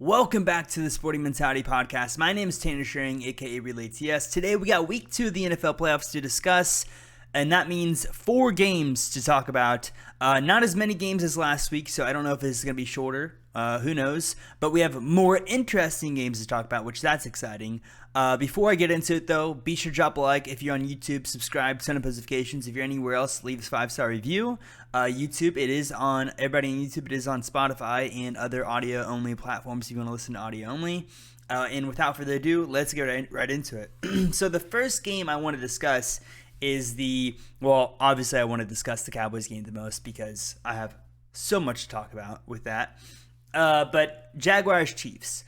Welcome back to the Sporting Mentality Podcast. My name is Tanner Schering, aka Relay TS. Today we got week 2 of the NFL playoffs to discuss, and that means 4 games to talk about. Not as many games as last week, so I don't know if this is going to be shorter. Who knows? But we have more interesting games to talk about, which that's exciting. Before I get into it, though, be sure to drop a like if you're on YouTube, subscribe, turn on notifications. If you're anywhere else, leave a 5-star review. YouTube, it is on everybody on YouTube. It is on Spotify and other audio-only platforms if you want to listen to audio only. And without further ado, let's get right into it. So the first game I want to discuss is obviously I want to discuss the Cowboys game the most because I have so much to talk about with that. But Jaguars Chiefs.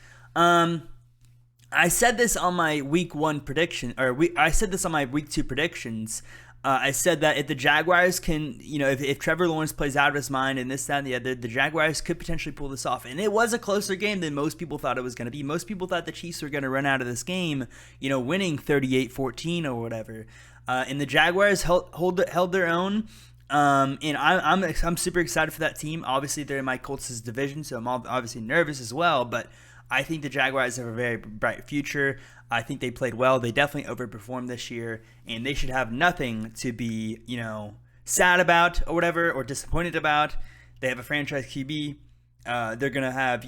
I said this on my week 1 prediction, I said this on my week 2 predictions. I said that if the Jaguars can, if Trevor Lawrence plays out of his mind and this, that, and the other, the Jaguars could potentially pull this off. And it was a closer game than most people thought it was going to be. Most people thought the Chiefs were going to run out of this game, winning 38-14 or whatever. And the Jaguars held their own. And I'm super excited for that team. Obviously, they're in my Colts' division, so I'm obviously nervous as well. But I think the Jaguars have a very bright future. I think they played well. They definitely overperformed this year, and they should have nothing to be, sad about or whatever, or disappointed about. They have a franchise QB. They're gonna have,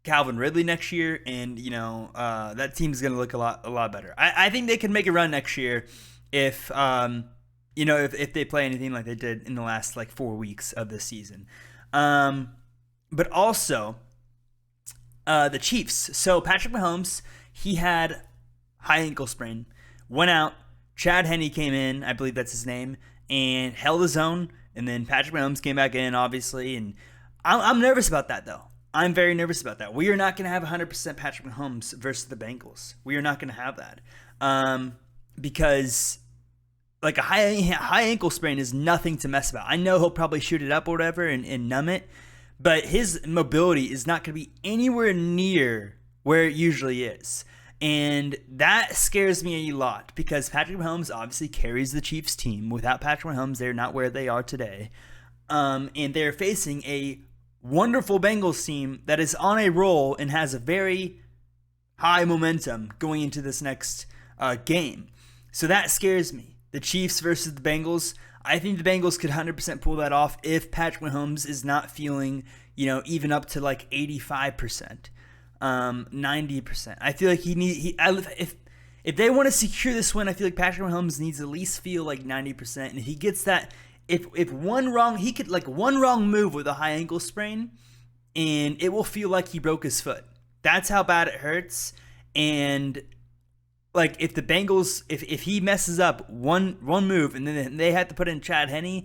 Calvin Ridley next year, and that team's gonna look a lot better. I think they can make a run next year if if they play anything like they did in the last 4 weeks of this season. But also the Chiefs. So Patrick Mahomes, he had high ankle sprain, went out. Chad Henne came in, I believe that's his name, and held his own. And then Patrick Mahomes came back in, obviously. And I'm nervous about that, though. I'm very nervous about that. We are not going to have 100% Patrick Mahomes versus the Bengals. We are not going to have that. Because a high ankle sprain is nothing to mess about. I know he'll probably shoot it up or whatever and numb it, but his mobility is not going to be anywhere near where it usually is. And that scares me a lot because Patrick Mahomes obviously carries the Chiefs team. Without Patrick Mahomes, they're not where they are today. And they're facing a wonderful Bengals team that is on a roll and has a very high momentum going into this next game. So that scares me. The Chiefs versus the Bengals. I think the Bengals could 100% pull that off if Patrick Mahomes is not feeling, even up to 85%, 90%. I feel like if they want to secure this win, I feel like Patrick Mahomes needs to at least feel 90%. And if he gets that, if one wrong, he could one wrong move with a high ankle sprain, and it will feel like he broke his foot. That's how bad it hurts. And if the Bengals, if he messes up one move and then they have to put in Chad Henne,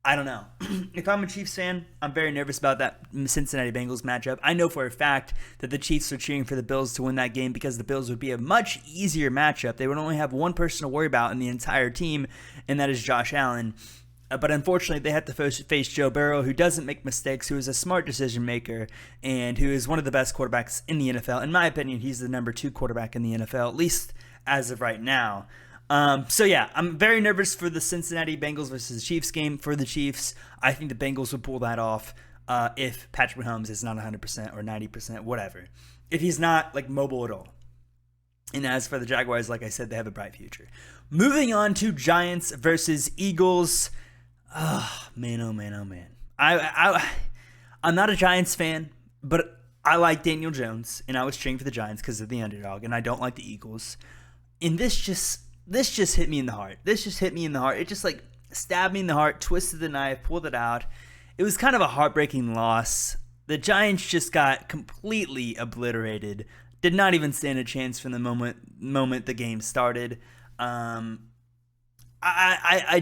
I don't know. If I'm a Chiefs fan, I'm very nervous about that Cincinnati Bengals matchup. I know for a fact that the Chiefs are cheering for the Bills to win that game because the Bills would be a much easier matchup. They would only have one person to worry about in the entire team, and that is Josh Allen. But unfortunately, they have to face Joe Burrow, who doesn't make mistakes, who is a smart decision maker, and who is one of the best quarterbacks in the NFL. In my opinion, he's the number 2 quarterback in the NFL, at least as of right now. So yeah, I'm very nervous for the Cincinnati Bengals versus Chiefs game. For the Chiefs, I think the Bengals would pull that off if Patrick Mahomes is not 100% or 90%, whatever. If he's not mobile at all. And as for the Jaguars, like I said, they have a bright future. Moving on to Giants versus Eagles. Oh man, oh man, oh man. I'm not a Giants fan, but I like Daniel Jones, and I was cheering for the Giants because of the underdog, and I don't like the Eagles. And this just hit me in the heart. This just hit me in the heart. It just stabbed me in the heart, twisted the knife, pulled it out. It was kind of a heartbreaking loss. The Giants just got completely obliterated. Did not even stand a chance from the moment the game started. I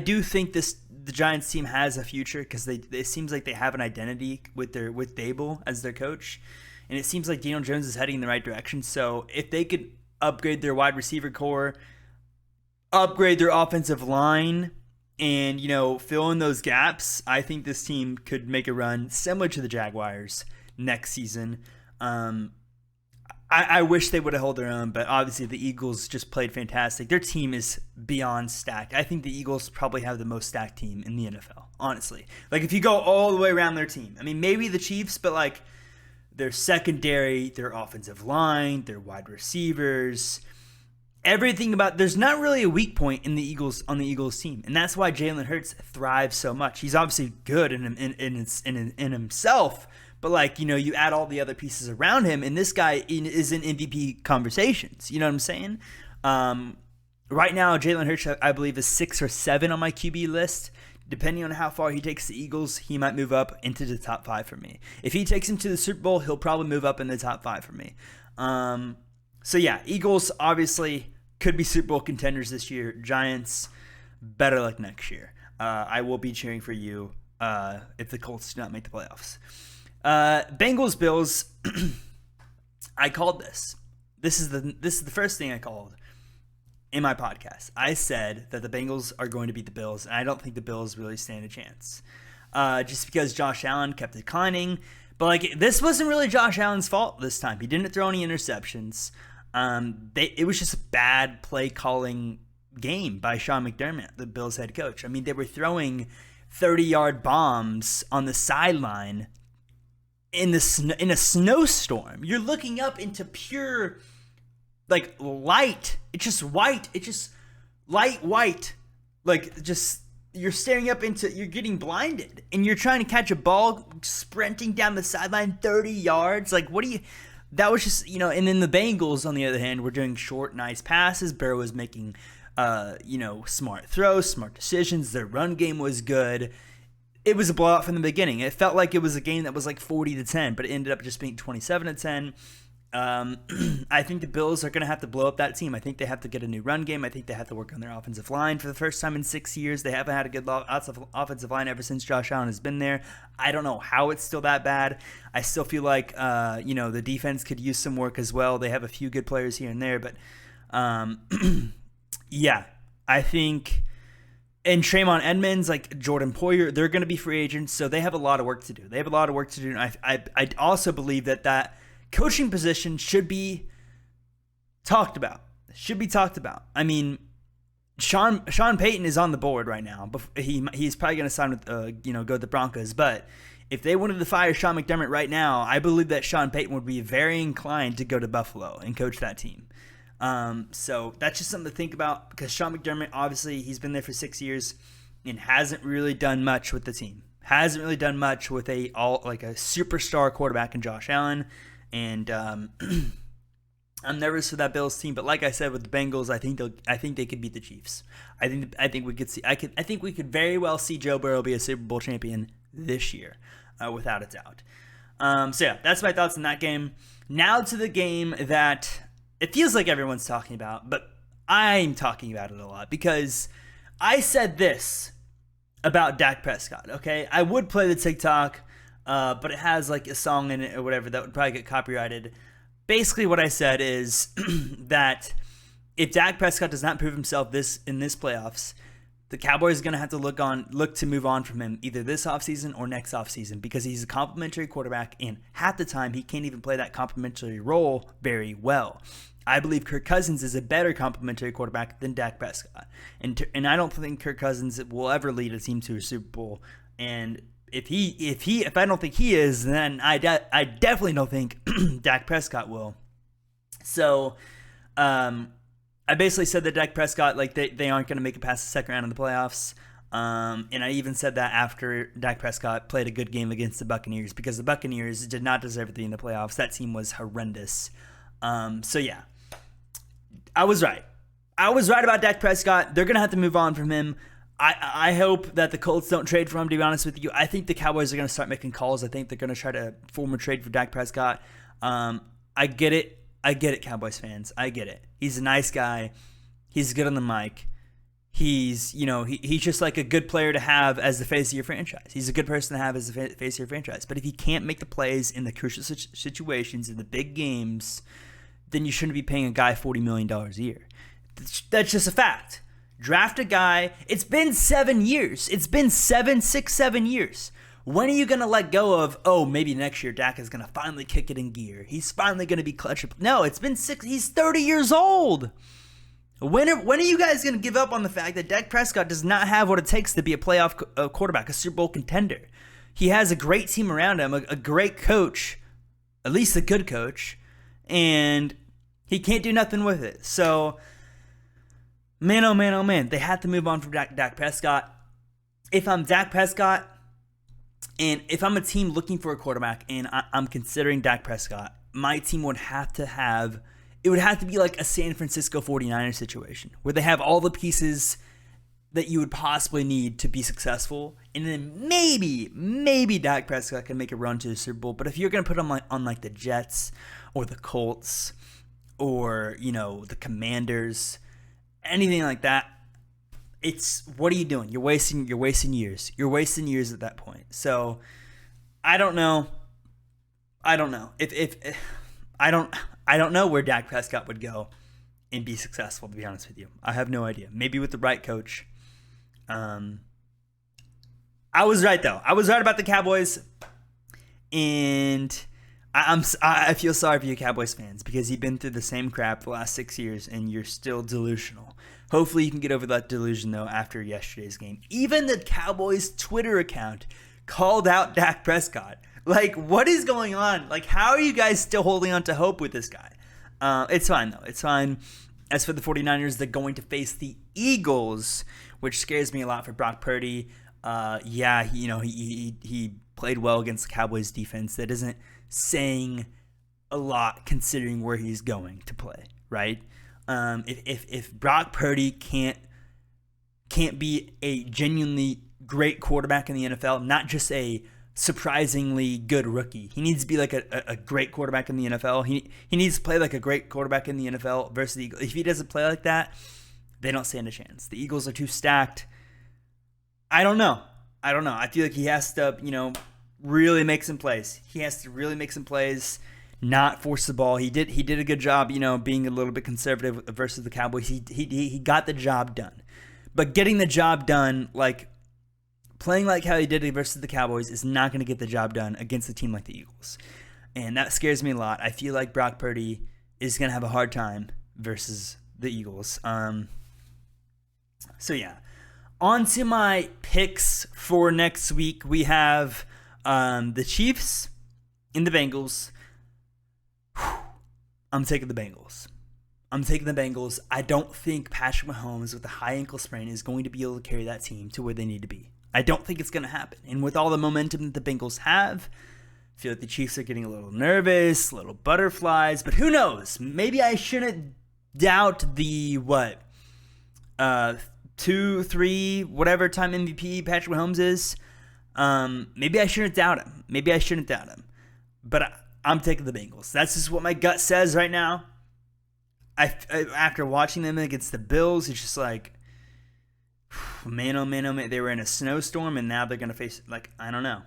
do think the Giants team has a future because it seems like they have an identity with Dable as their coach, and it seems like Daniel Jones is heading in the right direction. So if they could upgrade their wide receiver core, upgrade their offensive line, and fill in those gaps, I think this team could make a run similar to the Jaguars next season. I wish they would have held their own, but obviously the Eagles just played fantastic. Their team is beyond stacked. I think the Eagles probably have the most stacked team in the NFL, honestly. If you go all the way around their team. I mean, maybe the Chiefs, but their secondary, their offensive line, their wide receivers, everything about. There's not really a weak point in the Eagles on the Eagles team, and that's why Jalen Hurts thrives so much. He's obviously good in himself, but like you add all the other pieces around him, and this guy is in MVP conversations. You know what I'm saying? Right now, Jalen Hurts, I believe, is 6 or 7 on my QB list. Depending on how far he takes the Eagles, he might move up into the top 5 for me. If he takes him to the Super Bowl, he'll probably move up in the top 5 for me. So yeah, Eagles obviously could be Super Bowl contenders this year. Giants, better luck next year. I will be cheering for you if the Colts do not make the playoffs. Bengals, Bills. I called this. This is the first thing I called in my podcast. I said that the Bengals are going to beat the Bills, and I don't think the Bills really stand a chance. Just because Josh Allen kept declining. But like, this wasn't really Josh Allen's fault this time. He didn't throw any interceptions. It was just a bad play calling game by Sean McDermott, the Bills head coach. I mean, they were throwing 30-yard bombs on the sideline in a snowstorm. You're looking up into pure like light. It's just white. It's just light white. Like, just you're staring up into, you're getting blinded, and you're trying to catch a ball sprinting down the sideline 30 yards. Like, what do you? That was just, and then the Bengals, on the other hand, were doing short, nice passes. Burrow was making, smart throws, smart decisions. Their run game was good. It was a blowout from the beginning. It felt like it was a game that was like 40-10, but it ended up just being 27-10. I think the Bills are going to have to blow up that team. I think they have to get a new run game. I think they have to work on their offensive line for the first time in 6 years. They haven't had a good offensive line ever since Josh Allen has been there. I don't know how it's still that bad. I still feel like, the defense could use some work as well. They have a few good players here and there, but yeah, I think. And Trayvon Edmonds, like Jordan Poyer, they're going to be free agents, so they have a lot of work to do. And I also believe that coaching position should be talked about. I mean, Sean Payton is on the board right now. He's probably going to sign with go to the Broncos. But if they wanted to fire Sean McDermott right now, I believe that Sean Payton would be very inclined to go to Buffalo and coach that team. So that's just something to think about, because Sean McDermott, obviously, he's been there for 6 years and hasn't really done much with the team. Hasn't really done much with a superstar quarterback in Josh Allen. And I'm nervous for that Bills team, but like I said with the Bengals, I think they could beat the Chiefs. I think we could very well see Joe Burrow be a Super Bowl champion this year, without a doubt. So yeah, that's my thoughts on that game. Now to the game that it feels like everyone's talking about, but I'm talking about it a lot because I said this about Dak Prescott. Okay, I would play the TikTok. But it has like a song in it or whatever that would probably get copyrighted. Basically, what I said is that if Dak Prescott does not prove himself in this playoffs, the Cowboys are going to have to look to move on from him either this offseason or next offseason, because he's a complimentary quarterback, and half the time he can't even play that complimentary role very well. I believe Kirk Cousins is a better complimentary quarterback than Dak Prescott, and I don't think Kirk Cousins will ever lead a team to a Super Bowl. And if I don't think he is, then I definitely don't think Dak Prescott will. So, I basically said that Dak Prescott, like they aren't going to make it past the second round of the playoffs. And I even said that after Dak Prescott played a good game against the Buccaneers, because the Buccaneers did not deserve to be in the playoffs. That team was horrendous. So yeah, I was right. I was right about Dak Prescott. They're going to have to move on from him. I hope that the Colts don't trade for him, to be honest with you. I think the Cowboys are going to start making calls. I think they're going to try to form a trade for Dak Prescott. I get it. Cowboys fans. I get it. He's a nice guy. He's good on the mic. He's just like a good player to have as the face of your franchise. He's a good person to have as the face of your franchise. But if he can't make the plays in the crucial situations, in the big games, then you shouldn't be paying a guy $40 million a year. That's just a fact. Draft a guy. It's been 7 years. It's been 7 years. When are you going to let go of, maybe next year Dak is going to finally kick it in gear. He's finally going to be clutch. No, it's been 6. He's 30 years old. When are you guys going to give up on the fact that Dak Prescott does not have what it takes to be a playoff quarterback, a Super Bowl contender? He has a great team around him, a great coach. at least a good coach, and he can't do nothing with it. So, man, oh man, oh man, they had to move on from Dak Prescott. If I'm Dak Prescott, and if I'm a team looking for a quarterback and I'm considering Dak Prescott, my team would have to be like a San Francisco 49ers situation where they have all the pieces that you would possibly need to be successful. And then maybe Dak Prescott can make a run to the Super Bowl. But if you're going to put him on like the Jets or the Colts or, the Commanders, anything like that, what are you doing? You're wasting years. You're wasting years at that point. So I don't know. If I don't know where Dak Prescott would go and be successful, to be honest with you. I have no idea. Maybe with the right coach. I was right though. I was right about the Cowboys, and I feel sorry for you Cowboys fans because you've been through the same crap the last 6 years and you're still delusional. Hopefully you can get over that delusion though after yesterday's game. Even the Cowboys Twitter account called out Dak Prescott. Like, what is going on? Like, how are you guys still holding on to hope with this guy? It's fine though. It's fine. As for the 49ers, they're going to face the Eagles, which scares me a lot for Brock Purdy. He played well against the Cowboys defense. That isn't saying a lot considering where he's going to play, right? If Brock Purdy can't be a genuinely great quarterback in the NFL, not just a surprisingly good rookie. He needs to be like a great quarterback in the NFL. He needs to play like a great quarterback in the NFL versus the Eagles. If he doesn't play like that, they don't stand a chance. The Eagles are too stacked. I don't know. I feel like he has to, really make some plays. He has to really make some plays, not force the ball. He did a good job, being a little bit conservative versus the Cowboys. He got the job done. But getting the job done, like playing like how he did versus the Cowboys, is not going to get the job done against a team like the Eagles. And that scares me a lot. I feel like Brock Purdy is going to have a hard time versus the Eagles. So yeah. On to my picks for next week. We have the Chiefs and the Bengals. I'm taking the Bengals. I don't think Patrick Mahomes with a high ankle sprain is going to be able to carry that team to where they need to be. I don't think it's going to happen. And with all the momentum that the Bengals have, I feel like the Chiefs are getting a little nervous, little butterflies, but who knows? Maybe I shouldn't doubt the 2, 3, whatever time MVP Patrick Mahomes is. Maybe I shouldn't doubt him. But I'm taking the Bengals. That's just what my gut says right now. After watching them against the Bills, it's just like, man, oh man, oh man. They were in a snowstorm, and now they're gonna face, I don't know.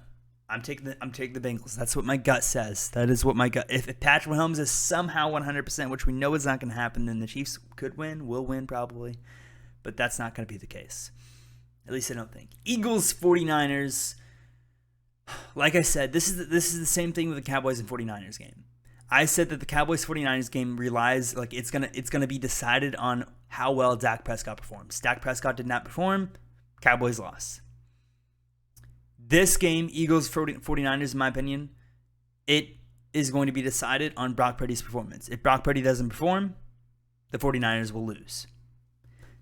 I'm taking the Bengals. That's what my gut says. That is what my gut. If Patrick Mahomes is somehow 100%, which we know is not going to happen, then the Chiefs will win probably. But that's not going to be the case. At least I don't think. Eagles, 49ers. Like I said, this is the same thing with the Cowboys and 49ers game. I said that the Cowboys 49ers game relies, it's gonna be decided on how well Dak Prescott performs. Dak Prescott did not perform. Cowboys lost. This game, Eagles 49ers, in my opinion, it is going to be decided on Brock Purdy's performance. If Brock Purdy doesn't perform, the 49ers will lose.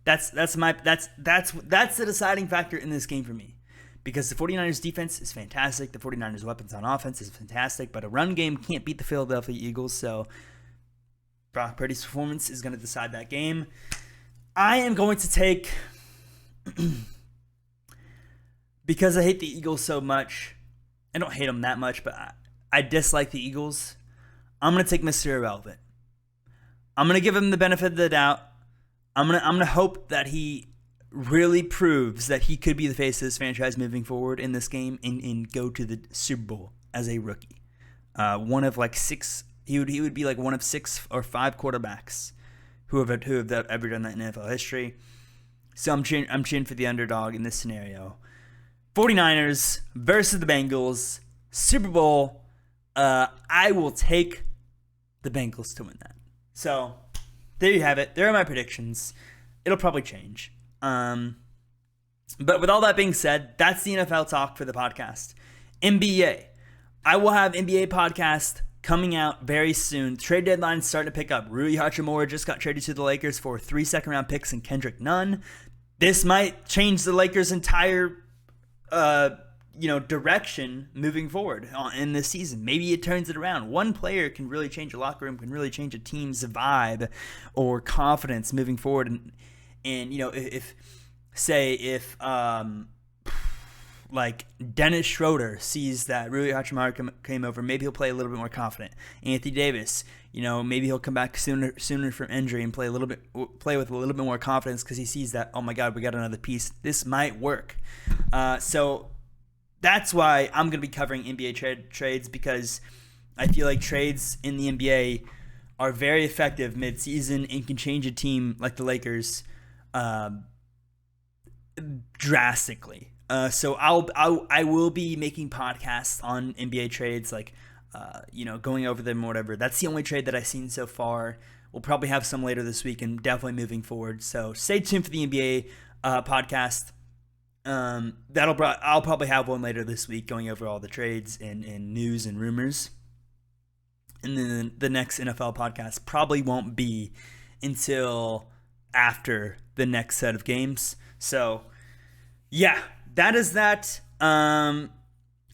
That's the deciding factor in this game for me. Because the 49ers defense is fantastic. The 49ers weapons on offense is fantastic. But a run game can't beat the Philadelphia Eagles. So Brock Purdy's performance is going to decide that game. I am going to take, because I hate the Eagles so much. I don't hate them that much, but I dislike the Eagles. I'm going to take Mr. Irrelevant. I'm going to give him the benefit of the doubt. I'm gonna hope that he really proves that he could be the face of this franchise moving forward in this game and go to the Super Bowl as a rookie. One of six. He would be like one of 6 or 5 quarterbacks who have ever done that in NFL history. So I'm cheering for the underdog in this scenario. 49ers versus the Bengals, Super Bowl. I will take the Bengals to win that. So there you have it. There are my predictions. It'll probably change. But with all that being said, that's the NFL talk for the podcast. NBA. I will have NBA podcast coming out very soon. Trade deadline starting to pick up. Rui Hachimura just got traded to the Lakers for 3 second-round picks and Kendrick Nunn. This might change the Lakers' entire direction moving forward in this season. Maybe it turns it around. One player can really change a locker room, can really change a team's vibe or confidence moving forward. And if like Dennis Schroeder sees that Rui Hachimura came over, maybe he'll play a little bit more confident. Anthony Davis, maybe he'll come back sooner from injury and play with a little bit more confidence because he sees that, oh my God, we got another piece. This might work. So that's why I'm going to be covering NBA trades, because I feel like trades in the NBA are very effective mid-season and can change a team like the Lakers drastically. So I will be making podcasts on NBA trades, like going over them or whatever. That's the only trade that I've seen so far. We'll probably have some later this week and definitely moving forward. So stay tuned for the NBA podcast. I'll probably have one later this week going over all the trades and news and rumors. And then the next NFL podcast probably won't be until after the next set of games. So yeah, that is that.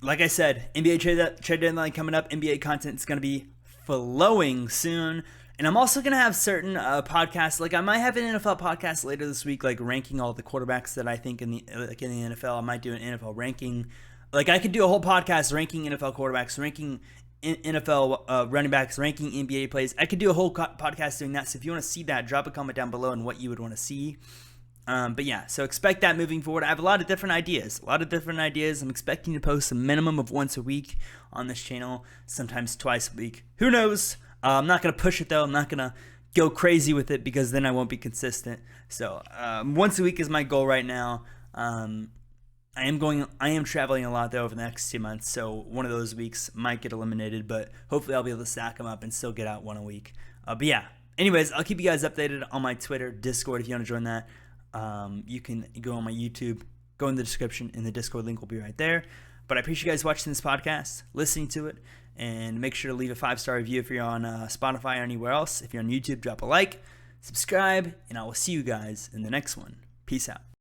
Like I said, NBA trade deadline coming up. NBA content is going to be flowing soon. And I'm also going to have certain podcasts. Like I might have an NFL podcast later this week, like ranking all the quarterbacks that I think in the NFL. I might do an NFL ranking. Like I could do a whole podcast ranking NFL quarterbacks, ranking NFL running backs, ranking NBA plays. I could do a whole podcast doing that. So if you want to see that, drop a comment down below on what you would want to see. But yeah, so expect that moving forward. I have a lot of different ideas. I'm expecting to post a minimum of once a week on this channel, sometimes twice a week. Who knows? I'm not going to push it though. I'm not going to go crazy with it because then I won't be consistent. So once a week is my goal right now. I am traveling a lot though over the next 2 months, so one of those weeks might get eliminated, but hopefully I'll be able to stack them up and still get out one a week. But yeah, anyways, I'll keep you guys updated on my Twitter, Discord if you want to join that. You can go on my YouTube, go in the description, and the Discord link will be right there. But I appreciate you guys watching this podcast, listening to it, and make sure to leave a 5-star review if you're on Spotify or anywhere else. If you're on YouTube, drop a like, subscribe, and I will see you guys in the next one. Peace out.